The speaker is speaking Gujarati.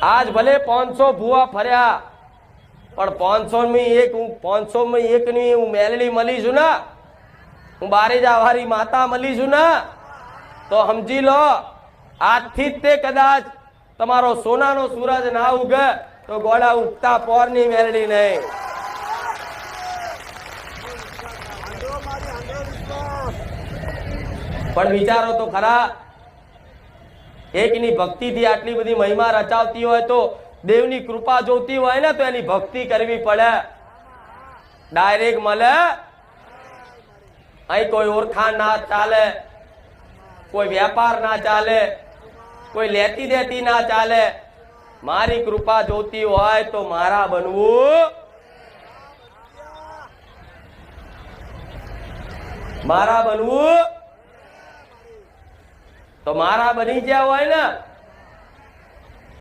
આજ ભલે 500 ભૂવા ફર્યા પણ 500 માં એક ની હું મેલડી મળી છું ને, હું બારેજા વાળી માતા મળી છું ને, તો સમજી લો આજથી જ તે કદાચ તમારો સોનાનો સૂરજ ના ઉગે તો ગોળા ઉગતા પોરની મેલડી નહીં. પણ વિચારો તો ખરા, એકની ભક્તિથી આટલી બધી મહિમા રચાવતી હોય તો દેવની કૃપા જોતી હોય ને તો એની ભક્તિ કરવી પડે. ડાયરેક્ટ મળે અહીં કોઈ ઓળખાણ ના ચાલે, કોઈ વેપાર ના ચાલે, કોઈ લેતી દેતી ના ચાલે. મારી કૃપા જોતી હોય તો મારા બનવું, મારા બનવું તો મારા બની ગયા હોય ને